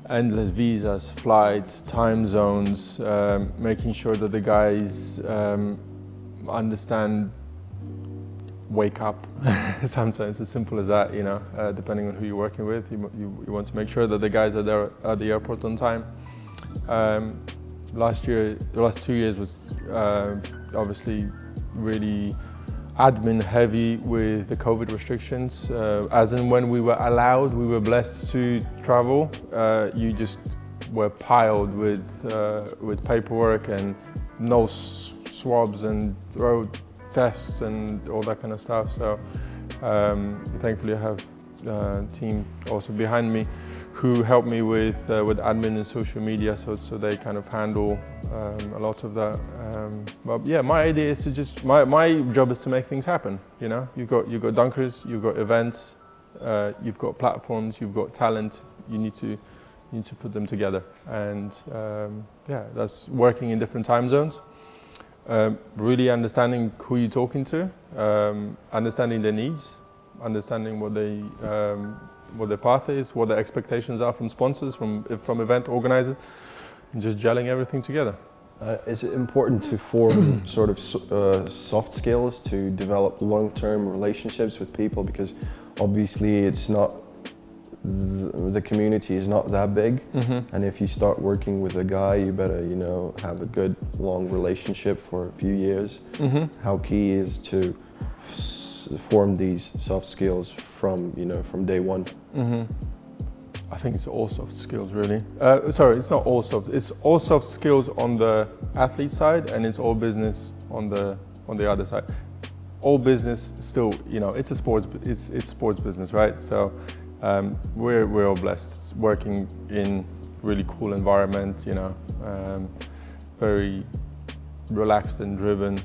endless visas, flights, time zones, making sure that the guys understand. Wake up. Sometimes as simple as that, you know, depending on who you're working with, you want to make sure that the guys are there at the airport on time. The last 2 years was obviously really admin heavy with the COVID restrictions. As and when we were allowed, we were blessed to travel. You just were piled with paperwork and no swabs and road tests and all that kind of stuff. So thankfully I have a team also behind me who help me with admin and social media, so they kind of handle a lot of that. But yeah, my idea is to just my job is to make things happen. You know, you've got dunkers, you've got events, you've got platforms, you've got talent. You need to put them together, and yeah, that's working in different time zones. Really understanding who you're talking to, understanding their needs, understanding what their path is, what their expectations are from sponsors, from event organizers, and just gelling everything together. Is it important to form sort of soft skills to develop long-term relationships with people? Because obviously it's not, the community is not that big, and if you start working with a guy, you better, you know, have a good long relationship for a few years. How key is to form these soft skills from day one? I think it's all soft skills, really. Sorry, it's not all soft. It's all soft skills on the athlete side, and it's all business on the other side. All business still, you know, it's sports business, right? So. We're all blessed working in really cool environment, you know, very relaxed and driven.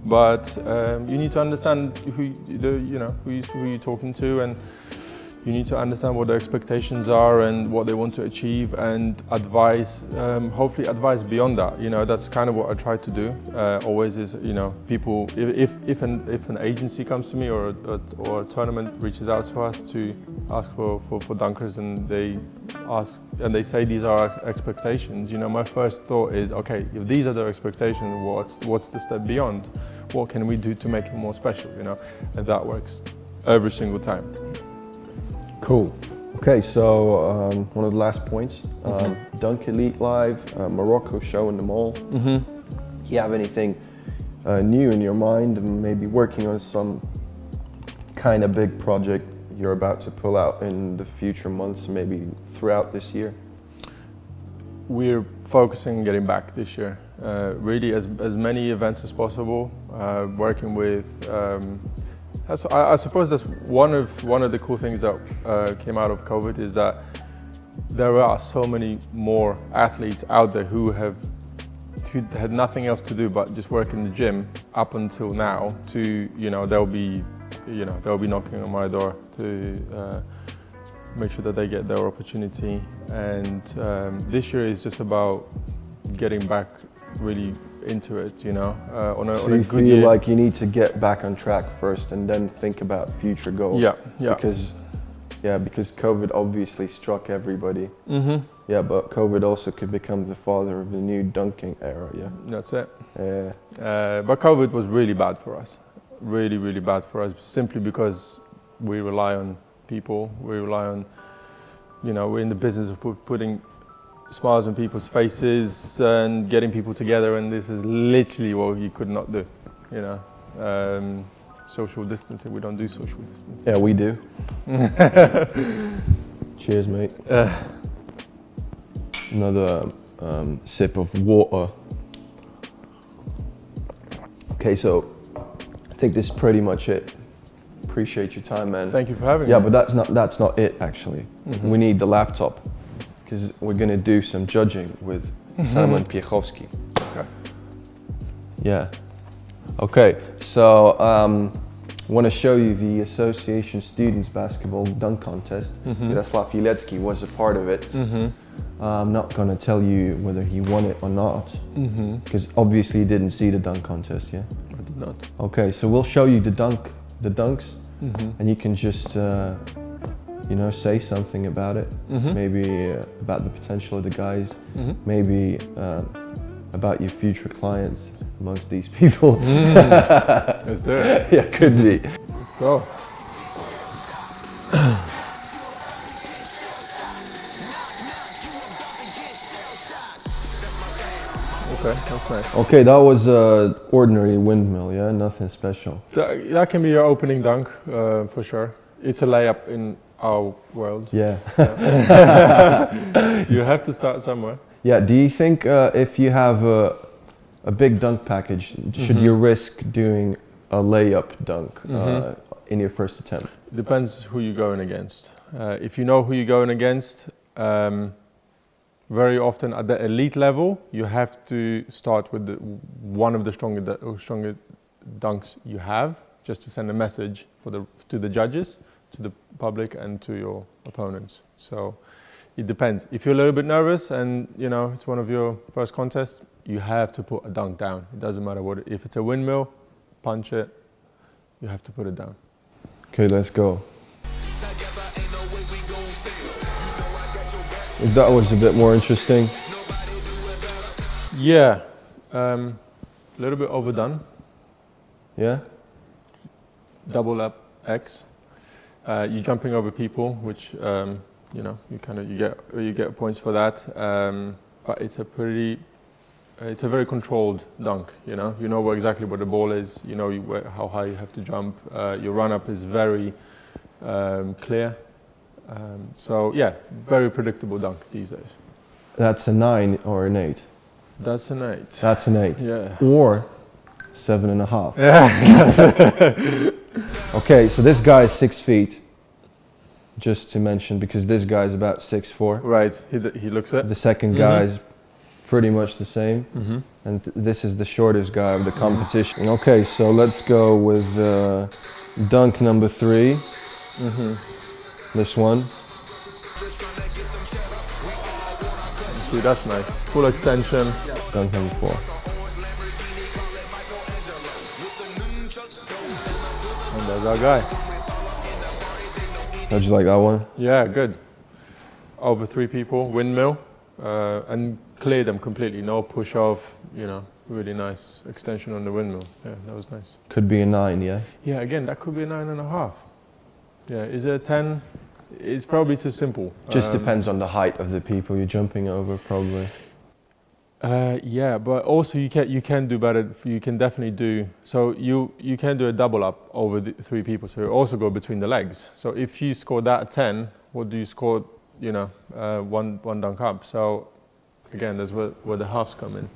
But you need to understand who you're talking to, and you need to understand what their expectations are and what they want to achieve, and advise, hopefully advise beyond that. You know, that's kind of what I try to do. Always is, you know, people, if an agency comes to me or a tournament reaches out to us to ask for dunkers, and they say these are our expectations, you know, my first thought is, okay, if these are their expectations, what's the step beyond? What can we do to make it more special, you know? And that works every single time. Cool. Okay, so one of the last points, Dunk Elite Live, Morocco showing them all. Do you have anything new in your mind, and maybe working on some kind of big project you're about to pull out in the future months, maybe throughout this year? We're focusing on getting back this year. Really as many events as possible, working with, I suppose that's one of the cool things that came out of COVID, is that there are so many more athletes out there who had nothing else to do but just work in the gym up until now. You know, they'll be knocking on my door to make sure that they get their opportunity. And this year is just about getting back really into it, you know. On a good year. So you feel like you need to get back on track first and then think about future goals? Yeah. Because COVID obviously struck everybody. Yeah, but COVID also could become the father of the new dunking era, yeah? That's it. But COVID was really bad for us. Really, really bad for us, simply because we rely on people. We rely on, you know, we're in the business of putting smiles on people's faces and getting people together, and this is literally what you could not do, you know. Social distancing, we don't do social distancing. Yeah, we do. Cheers, mate. Another sip of water. Okay, so I think this is pretty much it. Appreciate your time, man. Thank you for having me. Yeah, but that's not it, actually. We need the laptop, because we're going to do some judging with Sаймон Пьеховски. Okay. Yeah. Okay, so I want to show you the Association Students Basketball Dunk Contest. Miroslav Ilecki was a part of it. I'm not going to tell you whether he won it or not, because obviously you didn't see the dunk contest, yeah? I did not. Okay, so we'll show you the dunks, and you can just you know, say something about it. Maybe about the potential of the guys, maybe about your future clients amongst these people. Let's do it. Yeah, could be. Let's go. Okay, that's nice. Okay, that was an ordinary windmill, yeah? Nothing special. That can be your opening dunk, for sure. It's a layup in our world. Yeah. You have to start somewhere. Yeah, do you think if you have a big dunk package, should you risk doing a layup dunk in your first attempt? Depends who you're going against. If you know who you're going against, very often at the elite level, you have to start with one of the stronger dunks you have, just to send a message to the judges, to the public, and to your opponents. So it depends. If you're a little bit nervous and you know it's one of your first contests, you have to put a dunk down. It doesn't matter what. If it's a windmill, punch it. You have to put it down. Okay, let's go. That was a bit more interesting. Yeah, a little bit overdone. Yeah? Double up X. You're jumping over people, which you know you get points for that. But it's a very controlled dunk. You know exactly where the ball is. You know how high you have to jump. Your run up is very clear. So yeah, very predictable dunk these days. That's a 9 or an 8? That's an 8. That's an 8. Yeah. Or 7.5. Yeah. Okay, so this guy is 6 feet. Just to mention, because this guy is about 6'4". Right. He looks it. The second guy is pretty much the same, and this is the shortest guy of the competition. Okay, so let's go with dunk number 3. This one. See, that's nice. Full extension. Done him before. And there's our guy. How'd you like that one? Yeah, good. Over 3 people, windmill, and clear them completely. No push off, you know, really nice extension on the windmill. Yeah, that was nice. Could be a 9, yeah? Yeah, again, that could be a 9.5. Yeah, is it a 10? It's probably too simple. Just depends on the height of the people you're jumping over, probably. Yeah, but also you can do better. You can definitely do so. You can do a double up over the 3 people. So you also go between the legs. So if you score that at 10, what do you score? You know, one dunk up. So again, that's where the halves come in.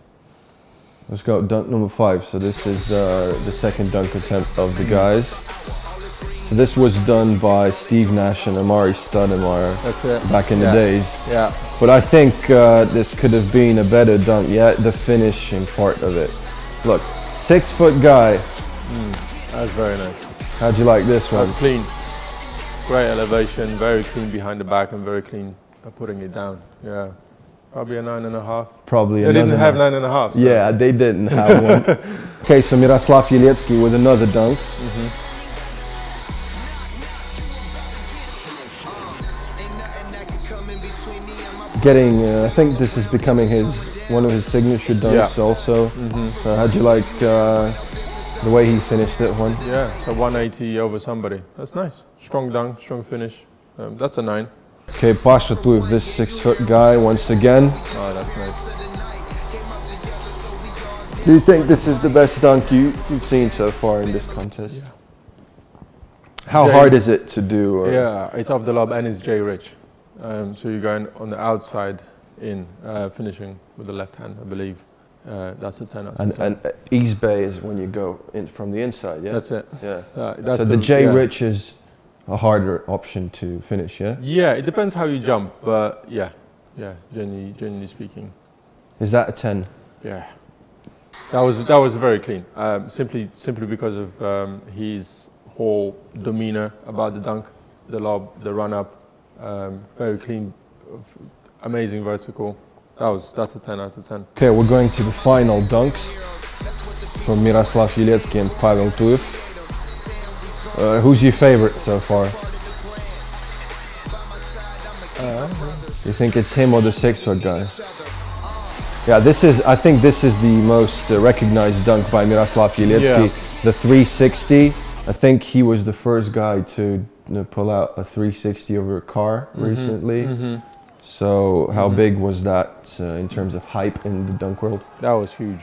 Let's go dunk number 5. So this is the second dunk attempt of the guys. So this was done by Steve Nash and Amari Stoudemire. That's it. Back in the days. Yeah. But I think this could have been a better dunk. Yeah, the finishing part of it. Look, 6-foot guy. That's very nice. How'd you like this one? That's clean. Great elevation, very clean behind the back, and very clean putting it down. Yeah. Probably a 9.5. Probably they didn't have 9.5. So. Yeah, they didn't have one. Okay, so Miroslav Jeliecki with another dunk. Getting, I think this is becoming one of his signature dunks also. How'd you like the way he finished that one? Yeah, so 180 over somebody. That's nice. Strong dunk, strong finish. That's a 9. Okay, Pasha Tuif, this 6-foot guy once again. Oh, that's nice. Do you think this is the best dunk you've seen so far in this contest? Yeah. How hard is it to do? Yeah, it's off the lob and it's J Rich. So you're going on the outside in, finishing with the left hand, I believe. That's a 10 out of 10. And East Bay is when you go in from the inside, yeah? That's it. Yeah. That's so the J Rich is a harder option to finish, yeah? Yeah, it depends how you jump, but yeah, generally speaking. Is that a 10? Yeah. That was very clean. Simply because of his whole demeanor about the dunk, the lob, the run up. Very clean, amazing vertical. That's a 10 out of 10. Okay, we're going to the final dunks from Miroslav Jeliecki and Pavel Tuif. Who's your favorite so far? You think it's him or the 6-foot guy? Yeah, I think this is the most recognized dunk by Miroslav Jeliecki. Yeah. The 360. I think he was the first guy to pull out a 360 over a car recently. So how big was that in terms of hype in the dunk world? That was huge.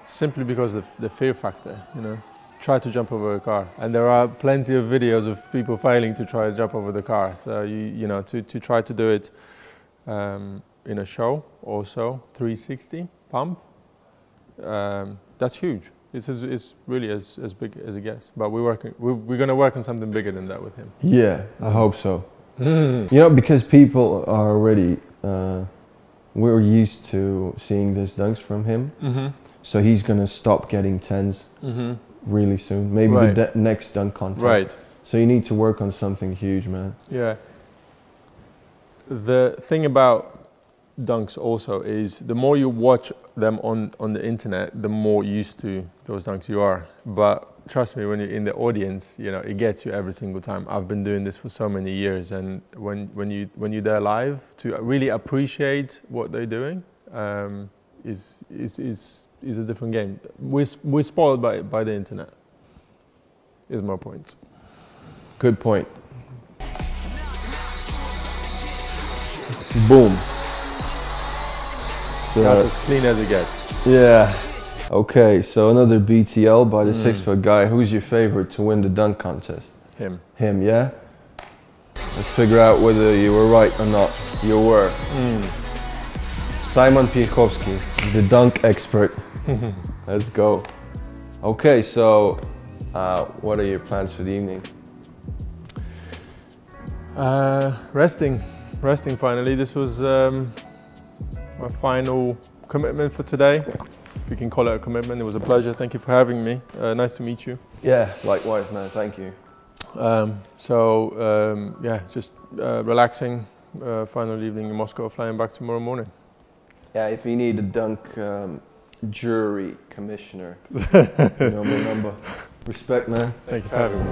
Simply because of the fear factor, you know. Try to jump over a car. And there are plenty of videos of people failing to try to jump over the car. So, you know, to try to do it in a show also, 360 pump, that's huge. It's really as big as it gets. But we're going to work on something bigger than that with him. Yeah, I hope so. You know, because people are already, we're used to seeing these dunks from him. So he's going to stop getting 10s really soon. Maybe the next dunk contest. Right. So you need to work on something huge, man. Yeah. The thing about dunks also is the more you watch them on the internet, the more used to those dunks you are. But trust me, when you're in the audience, you know, it gets you every single time. I've been doing this for so many years, and when you're there live, to really appreciate what they're doing is a different game. We're spoiled by the internet. Is my point. Good point. Boom. So, that's as clean as it gets. Yeah. Okay, so another BTL by the 6-foot guy. Who's your favorite to win the dunk contest? Him. Him, yeah? Let's figure out whether you were right or not. You were. Sаймон Пьеховски, the dunk expert. Let's go. Okay, so what are your plans for the evening? Resting finally. This was my final commitment for today. If you can call it a commitment, it was a pleasure. Thank you for having me. Nice to meet you. Yeah, likewise, man. Thank you. Yeah, just relaxing. Final evening in Moscow, flying back tomorrow morning. Yeah, if you need a dunk jury commissioner, you know my number. Respect, man. Thank you for having me.